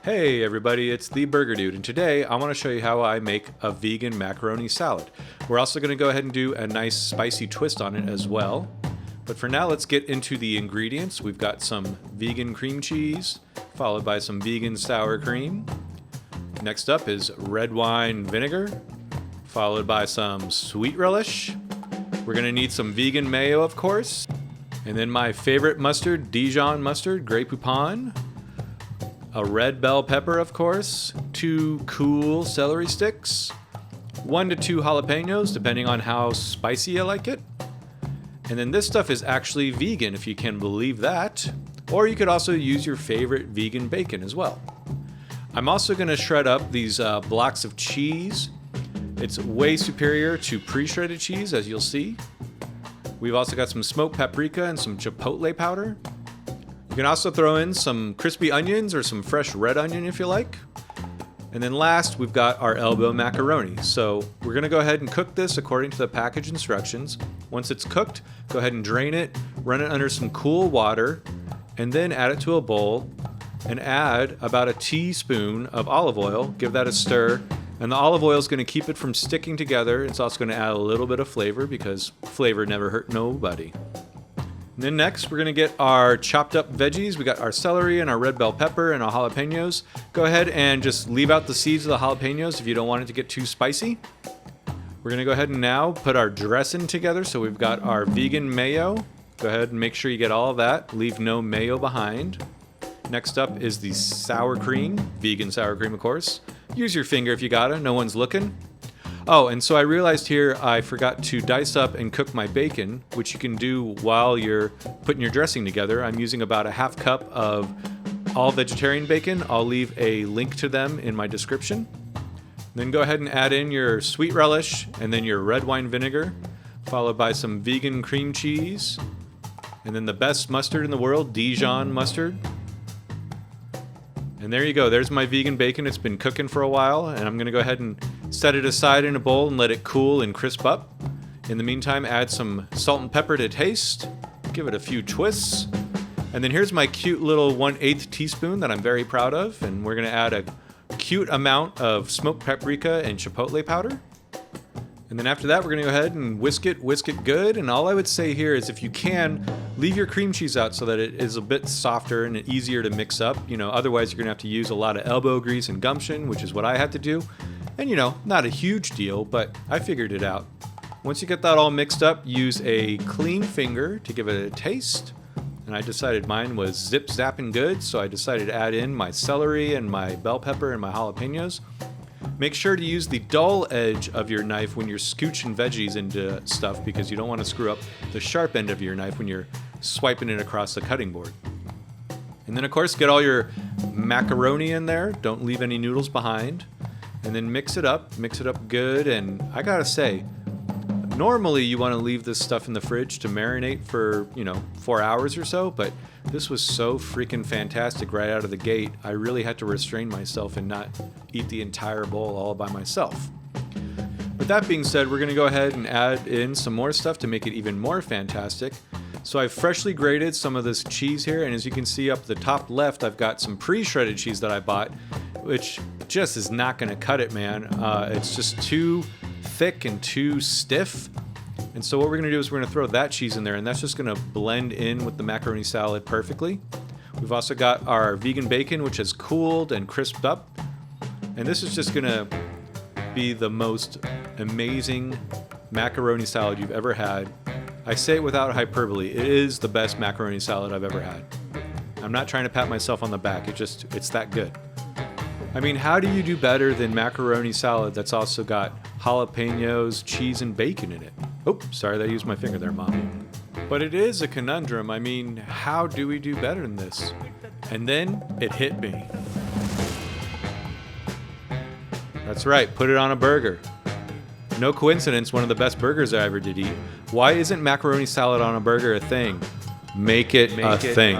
Hey everybody, it's the Burger Dude, and today I want to show you how I make a vegan macaroni salad. We're also going to go ahead and do a nice spicy twist on it as well. But for now, let's get into the ingredients. We've got some vegan cream cheese, followed by some vegan sour cream. Next up is red wine vinegar, followed by some sweet relish. We're going to need some vegan mayo, of course. And then my favorite mustard, Dijon mustard, Grey Poupon. A red bell pepper, of course, 2 cool celery sticks, 1 to 2 jalapeños, depending on how spicy I like it. And then this stuff is actually vegan, if you can believe that. Or you could also use your favorite vegan bacon as well. I'm also going to shred up these blocks of cheese. It's way superior to pre-shredded cheese, as you'll see. We've also got some smoked paprika and some chipotle powder. You can also throw in some crispy onions or some fresh red onion if you like. And then last, we've got our elbow macaroni. So we're gonna go ahead and cook this according to the package instructions. Once it's cooked, go ahead and drain it, run it under some cool water, and then add it to a bowl and add about a teaspoon of olive oil. Give that a stir. And the olive oil is gonna keep it from sticking together. It's also gonna add a little bit of flavor because flavor never hurt nobody. And then next, we're gonna get our chopped up veggies. We got our celery and our red bell pepper and our jalapeños. Go ahead and just leave out the seeds of the jalapeños if you don't want it to get too spicy. We're gonna go ahead and now put our dressing together. So we've got our vegan mayo. Go ahead and make sure you get all of that. Leave no mayo behind. Next up is the sour cream, vegan sour cream, of course. Use your finger if you gotta, no one's looking. Oh, and so I realized here I forgot to dice up and cook my bacon, which you can do while you're putting your dressing together. I'm using about a half cup of all vegetarian bacon. I'll leave a link to them in my description. Then go ahead and add in your sweet relish and then your red wine vinegar, followed by some vegan cream cheese, and then the best mustard in the world, Dijon mustard. And there you go, there's my vegan bacon. It's been cooking for a while, and I'm gonna go ahead and set it aside in a bowl and let it cool and crisp up. In the meantime, add some salt and pepper to taste, give it a few twists. And then here's my cute little 1/8 teaspoon that I'm very proud of, and we're gonna add a cute amount of smoked paprika and chipotle powder. And then after that, we're gonna go ahead and whisk it good. And all I would say here is if you can, leave your cream cheese out so that it is a bit softer and easier to mix up. You know, otherwise you're gonna have to use a lot of elbow grease and gumption, which is what I had to do. And you know, not a huge deal, but I figured it out. Once you get that all mixed up, use a clean finger to give it a taste. And I decided mine was zip zapping good, so I decided to add in my celery and my bell pepper and my jalapeños. Make sure to use the dull edge of your knife when you're scooching veggies into stuff because you don't want to screw up the sharp end of your knife when you're swiping it across the cutting board. And then of course, get all your macaroni in there. Don't leave any noodles behind. And then mix it up good. And I gotta say, normally you want to leave this stuff in the fridge to marinate for, 4 hours or so, but this was so freaking fantastic right out of the gate. I really had to restrain myself and not eat the entire bowl all by myself. With that being said, we're gonna go ahead and add in some more stuff to make it even more fantastic. So I've freshly grated some of this cheese here, and as you can see up the top left, I've got some pre-shredded cheese that I bought, which just is not gonna cut it, man. It's just too thick and too stiff. And so what we're gonna do is we're gonna throw that cheese in there, and that's just gonna blend in with the macaroni salad perfectly. We've also got our vegan bacon, which has cooled and crisped up. And this is just gonna be the most amazing macaroni salad you've ever had. I say it without hyperbole, it is the best macaroni salad I've ever had. I'm not trying to pat myself on the back, it's that good. I mean, how do you do better than macaroni salad that's also got jalapeños, cheese, and bacon in it? Oh, sorry, I used my finger there, Mom. But it is a conundrum. I mean, how do we do better than this? And then it hit me. That's right, put it on a burger. No coincidence, one of the best burgers I ever did eat. Why isn't macaroni salad on a burger a thing? Make it a thing.